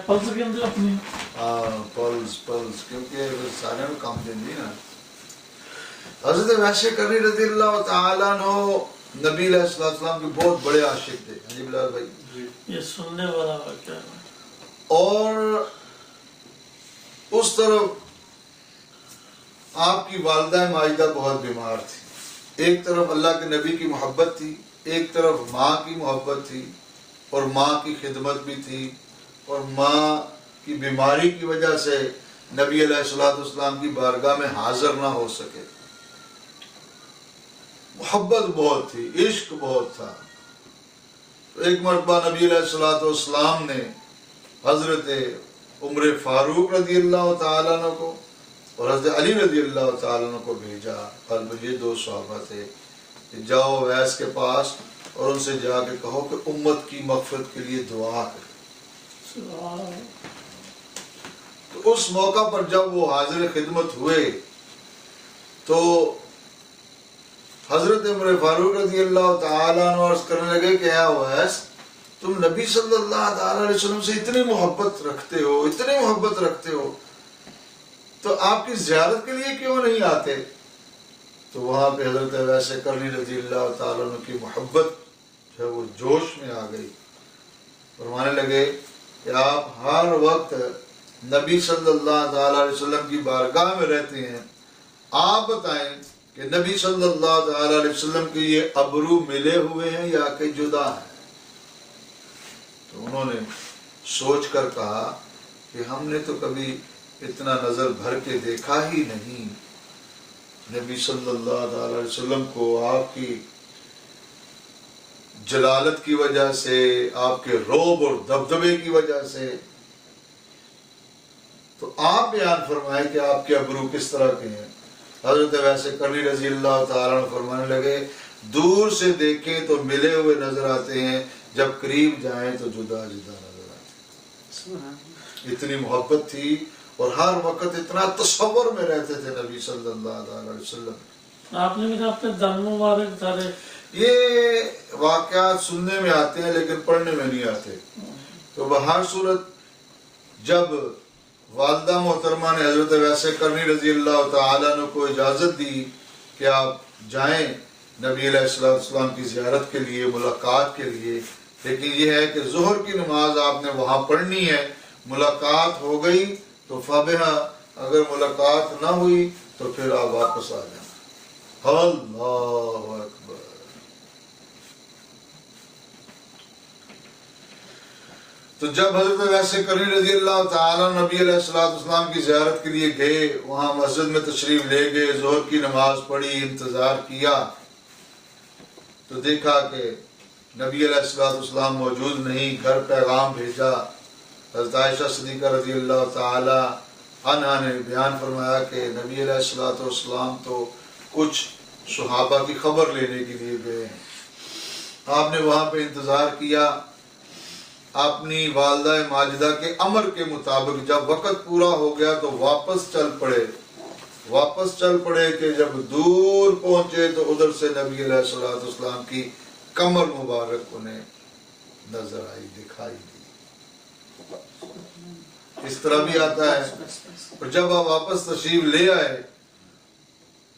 Plus کے اندر اپنی plus کیونکہ سارے میں کام دیں گی نا. حضرت ویسے کرنی رضی اللہ تعالیٰ عنہ نبی علیہ السلام کے بہت بڑے عاشق تھے. جی بلال بھائی یہ سننے والا واقعہ ہے. اور اس طرف آپ کی والدہ ماجدہ بہت بیمار تھی. ایک طرف اللہ کے نبی کی محبت تھی, ایک طرف ماں کی محبت تھی, اور ماں کی خدمت بھی تھی, اور ماں کی بیماری کی وجہ سے نبی علیہ السلام کی بارگاہ میں حاضر نہ ہو سکے. محبت بہت تھی, عشق بہت تھا. تو ایک مرتبہ نبی علیہ السلام نے حضرت عمر فاروق رضی اللہ تعالیٰ عنہ کو اور حضرت علی رضی اللہ تعالیٰ عنہ کو بھیجا. قلب یہ دو صحابہ تھے کہ جاؤ ویس کے پاس اور ان سے جا کے کہو کہ امت کی مغفرت کے لیے دعا کرے. تو اس موقع پر جب وہ حاضر خدمت ہوئے تو حضرت عمر فاروق رضی اللہ تعالیٰ عنہ عرض کرنے لگے کہ اے اویس, تم نبی صلی اللہ تعالیٰ علیہ وسلم سے اتنی محبت رکھتے ہو تو آپ کی زیارت کے لیے کیوں نہیں آتے؟ تو وہاں پہ حضرت ویسے کرنی رضی اللہ تعالیٰ عنہ کی محبت جو ہے وہ جوش میں آ گئی. فرمانے لگے کہ آپ ہر وقت نبی صلی اللہ تعالیٰ علیہ وسلم کی بارگاہ میں رہتے ہیں, آپ بتائیں کہ نبی صلی اللہ تعالیٰ علیہ وسلم کے یہ ابرو ملے ہوئے ہیں یا کہ جدا ہیں؟ تو انہوں نے سوچ کر کہا کہ ہم نے تو کبھی اتنا نظر بھر کے دیکھا ہی نہیں. نبی صلی اللہ تعالیٰ علیہ وسلم کو آپ کی جلالت کی وجہ سے, آپ کے رعب اور دبدبے کی وجہ سے. تو آپ بیان فرمائے کہ آپ کے ابرو کس طرح کے ہیں. حضرت ویسے کرنی رضی اللہ تعالیٰ عنہ فرمانے لگے دور سے دیکھیں تو ملے ہوئے نظر آتے ہیں, جب قریب جائیں تو جدا جدا نظر آتے ہیں. اتنی محبت تھی اور ہر وقت اتنا تصور میں رہتے تھے نبی صلی اللہ علیہ وسلم. آپ نے بھی اپنے دم مبارک سارے یہ واقعات سننے میں آتے ہیں لیکن پڑھنے میں نہیں آتے. تو بہر صورت جب والدہ محترمہ نے حضرت ویسے کرنی رضی اللہ تعالیٰ عنہ کو اجازت دی کہ آپ جائیں نبی علیہ السلام کی زیارت کے لیے, ملاقات کے لیے, لیکن یہ ہے کہ ظہر کی نماز آپ نے وہاں پڑھنی ہے. ملاقات ہو گئی تو فبہا, اگر ملاقات نہ ہوئی تو پھر آپ واپس آ جائیں. اللہ اکبر. تو جب حضرت ویسے کرنی رضی اللہ تعالیٰ نبی علیہ السلام کی زیارت کے لیے گئے, وہاں مسجد میں تشریف لے گئے, ظہر کی نماز پڑھی, انتظار کیا, تو دیکھا کہ نبی علیہ السلام موجود نہیں. گھر پیغام بھیجا. حضرت عائشہ صدیقہ رضی اللہ تعالی عنہا نے بیان فرمایا کہ نبی علیہ السلام تو کچھ صحابہ کی خبر لینے کے لیے گئے ہیں. آپ نے وہاں پہ انتظار کیا. اپنی والدہ ماجدہ کے امر کے مطابق جب وقت پورا ہو گیا تو واپس چل پڑے کہ جب دور پہنچے تو ادھر سے نبی علیہ السلام کی کمر مبارک انہیں نظر آئی, دکھائی دی. اس طرح بھی آتا ہے. اور جب آپ واپس تشریف لے آئے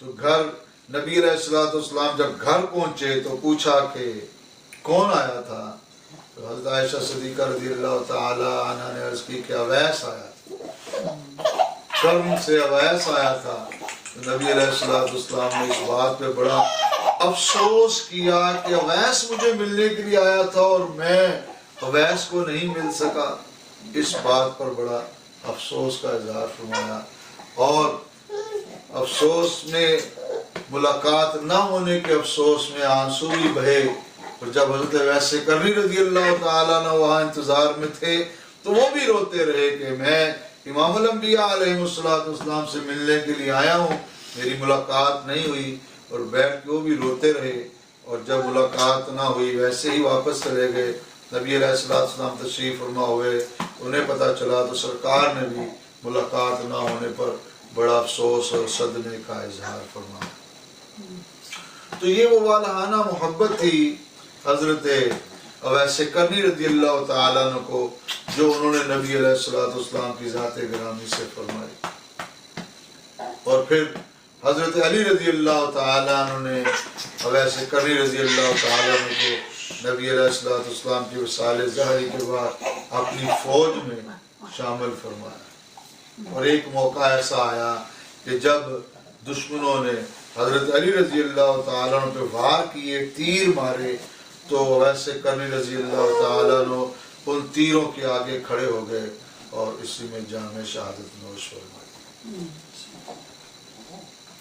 تو گھر نبی علیہ السلام جب گھر پہنچے تو پوچھا کہ کون آیا تھا؟ تو حضرت عائشہ صدیقہ رضی اللہ تعالی عنہ نے عرض کی کہ اویس آیا تھا, شرم سے اویس آیا تھا. تو نبی علیہ السلام نے اس بات پہ بڑا افسوس کیا کہ اویس مجھے ملنے کے لیے آیا تھا اور میں اویس کو نہیں مل سکا. اس بات پر بڑا افسوس کا اظہار فرمایا, اور افسوس میں ملاقات نہ ہونے کے افسوس میں آنسو بھی بہے. اور جب حضرت ویسے کرنی رضی اللہ تعالیٰ عنہ وہاں انتظار میں تھے تو وہ بھی روتے رہے کہ میں امام الانبیاء علیہ السلام سے ملنے کے لیے آیا ہوں, میری ملاقات نہیں ہوئی. اور بیٹھ کے وہ بھی روتے رہے. اور جب ملاقات نہ ہوئی ویسے ہی واپس چلے گئے. نبی علیہ السلام تشریف فرما ہوئے, انہیں پتہ چلا تو سرکار نے بھی ملاقات نہ ہونے پر بڑا افسوس اور صدمے کا اظہار فرمایا. تو یہ وہ والہانہ محبت تھی حضرت اویس کرنی رضی اللہ تعالیٰ عنہ کو جو انہوں نے نبی علیہ الصلوۃ والسلام کی ذات گرامی سے فرمائی، اور پھر حضرت علی رضی اللہ تعالیٰ عنہ نے اویس کرنی رضی اللہ تعالیٰ عنہ کو نبی علیہ الصلوۃ والسلام کی وصال ظہری کے بعد اپنی فوج میں شامل فرمایا۔ اور ایک موقع ایسا آیا کہ جب دشمنوں نے حضرت علی رضی اللہ تعالیٰ عنہ پہ وار کیے، تیر مارے، تو ویسے کرنی رضی اللہ تعالیٰ عنہ ان تیروں کے آگے کھڑے ہو گئے اور اسی میں جام شہادت نوش فرمائی۔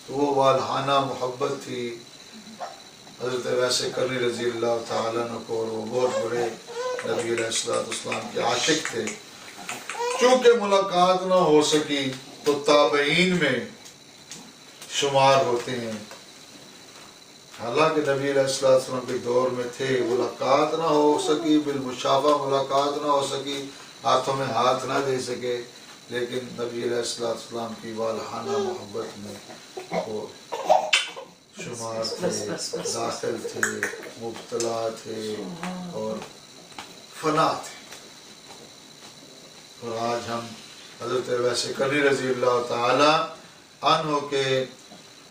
تو وہ والہانہ محبت تھی حضرت ویسے کرنی رضی اللہ تعالیٰ عنہ کو، اور وہ بہت بڑے نبی علیہ السلام کے عاشق تھے۔ چونکہ ملاقات نہ ہو سکی تو تابعین میں شمار ہوتے ہیں، حالانکہ نبی علیہ السلام کے دور میں تھے، ملاقات نہ ہو سکی، بالمشافہ ملاقات نہ ہو سکی، ہاتھوں میں ہاتھ نہ دے سکے، لیکن نبی علیہ السلام کی والہانہ محبت میں وہ شمار تھے، داخل تھے، مبتلا تھے اور فنا تھے۔ اور آج ہم حضرت ویسے کرنی رضی اللہ تعالی عنہ کے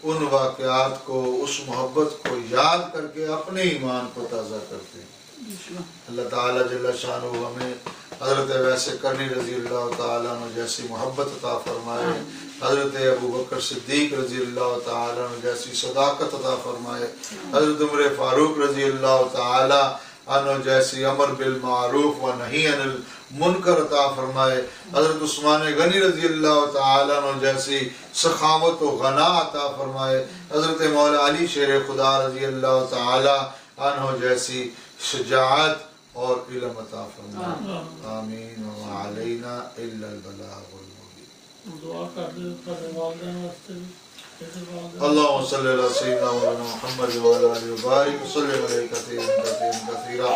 ان واقعات کو، اس محبت کو یاد کر کے اپنے ایمان کو تازہ کرتے ہیں۔ اللہ تعالیٰ جل شانہ ہمیں حضرت ویسے کرنی رضی اللہ تعالیٰ عنہ جیسی محبت عطا فرمائے، حضرت ابو بکر صدیق رضی اللہ تعالیٰ عنہ جیسی صداقت عطا فرمائے، حضرت عمر فاروق رضی اللہ تعالیٰ عنہ جیسی امر بالمعروف و نہی عن المنکر عطا فرمائے، حضرت عثمان غنی رضی اللہ تعالیٰ عنہ جیسی سخاوت و غنا عطا فرمائے، حضرت مولا علی شیر خدا رضی اللہ تعالیٰ عنہ جیسی شجاعت اور علم عطا فرمائے، آمین وما علینا الا البلاغ المبین۔ دعا کر دے اپنے والدین واسطے بھی۔ اللهم صل على سيدنا مولانا محمد وعلى اله وبارك وسلم عليه كثيرا كثيرا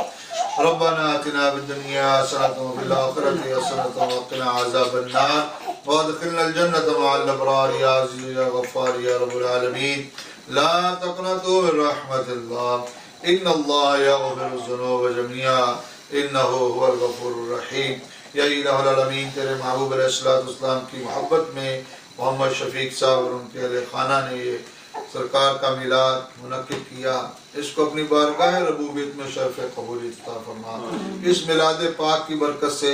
ربنا آتنا في الدنيا حسنة وفي الآخرة حسنة وقنا عذاب النار وادخلنا الجنة مع الأبرار يا عزيز يا غفار يا رب العالمين لا تقنطوا من رحمة الله إن الله يغفر الذنوب جميعا إنه هو الغفور الرحيم۔ یا الہ العالمین، تیرے محبوب علیہ السلام کی محبت میں محمد شفیق صاحب اور ان کے اہل خانہ نے یہ سرکار کا میلاد منعقد کیا، اس کو اپنی بارگاہ ربوبیت میں شرف قبولی عطا فرما۔ اس میلاد پاک کی برکت سے،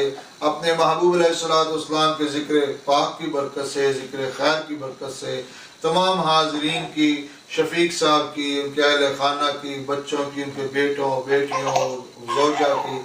اپنے محبوب علیہ السلام کے ذکر پاک کی برکت سے، ذکر خیر کی برکت سے، تمام حاضرین کی، شفیق صاحب کی، ان کے اہل خانہ کی، بچوں کی، ان کے بیٹوں بیٹیوں زوجہ کی،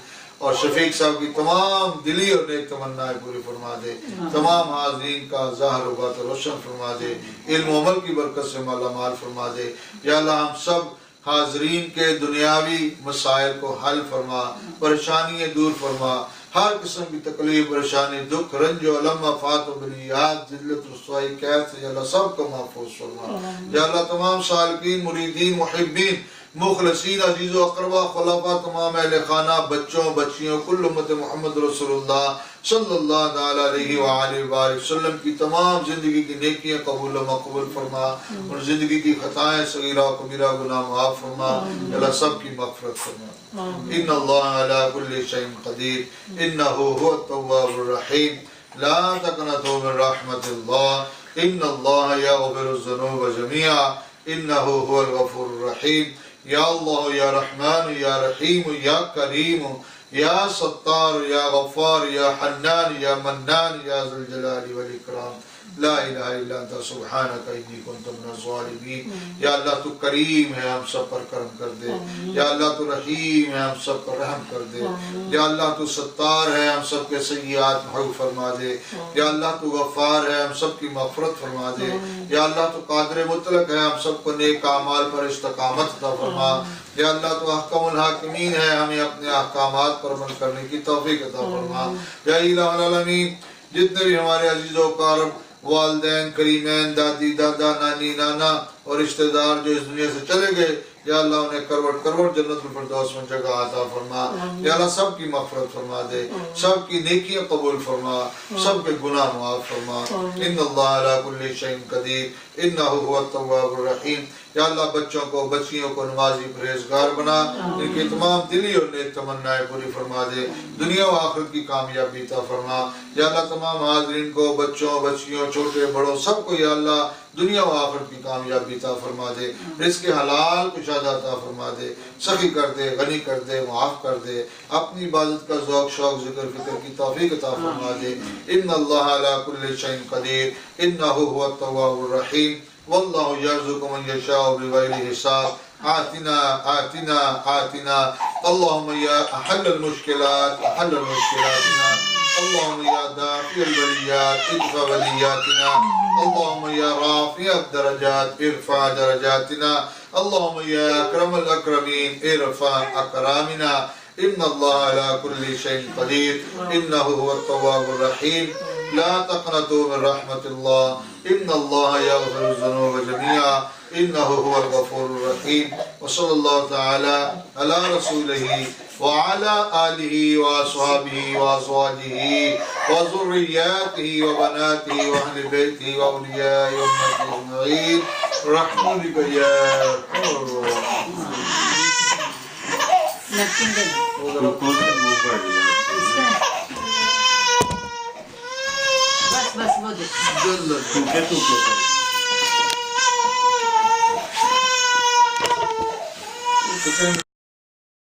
اور شفیق صاحب کی تمام دلی اور نیک تمنائیں پوری فرما دے، تمام حاضرین کا ظاہر و باطن روشن فرما دے، علم و عمل کی برکت سے مالا مال فرما دے۔ یا اللہ ہم سب حاضرین کے دنیاوی مسائل کو حل فرما، پریشانیاں دور فرما، ہر قسم کی تکلیف، پریشانی، دکھ، رنج و علم، آفات و بلیات، ذلت، رسوائی، قید سے یا اللہ سب کو محفوظ فرما۔ یا اللہ تمام سالکین، مریدین، محبین، مخلصین، عزیز و اقربا، خلفاء، تمام اہل خانہ، بچوں بچیوں، کل امت محمد رسول اللہ صلی اللہ علیہ وآلہ وسلم کی تمام زندگی کی نیکیاں قبول و مقبول فرما، اور زندگی کی خطائیں صغیرہ و کبیرہ گناہ معاف فرما، اللہ سب کی مغفرت فرما۔ ان اللہ علی کل شیء قدیر انہ هو التواب الرحیم لا تقنطوا من رحمت اللہ ان اللہ یغفر الذنوب جميعا انہ هو الغفور الرحیم۔ یا اللہ یا رحمان یا رحیم یا کریم یا ستار یا غفار یا حنان یا منان یا ذو الجلال والاکرام لا الہ الا انت سبحانک انی کنت من الظالمین۔ یا اللہ تو کریم ہے، ہم سب پر کرم کر دے۔ یا اللہ تو رحیم ہے، ہم سب پر رحم کر دے۔ یا اللہ تو ستار ہے، ہم سب کے سیئات محو فرما دے۔ یا اللہ تو غفار ہے، ہم سب کی مغفرت فرما دے۔ یا اللہ تو قادر مطلق ہے، ہم سب کو نیک اعمال پر استقامت عطا فرما۔ یا اللہ تو احکم الحاکمین ہے، ہمیں اپنے احکامات پر عمل کرنے کی توفیق عطا فرما۔ یا الہ العالمین، جتنے بھی ہمارے عزیز و اقارب، والدین کریمین، دادی دادا، نانی نانا اور رشتہ دار جو اس دنیا سے چلے گئے، یا اللہ انہیں کروٹ کروٹ جنت الفردوس میں جگہ عطا فرما یا اللہ سب کی مغفرت فرما دے سب کی نیکیاں قبول فرما سب کے گناہ معاف فرما ان اللہ علی کل شیء قدیر انہ هو التواب الرحیم یا اللہ بچوں کو بچیوں کو نمازی پرہیزگار بنا ان کی تمام دلی اور نیک تمنائیں پوری فرما دے دنیا و آخرت کی کامیابی عطا فرما یا اللہ تمام حاضرین کو بچوں بچیوں چھوٹے بڑوں سب کو یا اللہ دنیا و آخرت کی کامیابی عطا فرما دے رزق حلال کشادہ عطا فرما دے سخی کر دے غنی کر دے معاف کر دے اپنی عبادت کا ذوق شوق ذکر فکر کی توفیق عطا فرما دے ان اللہ علی کل شیء قدیر انہ هو التواب الرحیم واللہ یرزق من یشاء بغیر حساب آتنا آتنا آتنا اللہم یا حل المشکلات حل المشکلاتنا اللہم یا دافع البلیات ادفع ولیاتنا اللہم یا رافع الدرجات ارفع درجاتنا اللہم یا اکرم الاکرمین ارفع اکرامنا ان اللہ علی کل شیء قدیر انہ هو التواب الرحیم لا تقنطوا من رحمت اللہ ان اللہ یغفر الذنوب جميعا انہ هو الغفور الرحیم وصلی اللہ تعالی علی رسولہ وعلى آلہ وأصحابہ وأزواجہ وذریاتہ وبناتہ وأہل بیتہ وأولیاء أمتہ أجمعین برحمتک یا ارحم الراحمین بس وہ دیکھ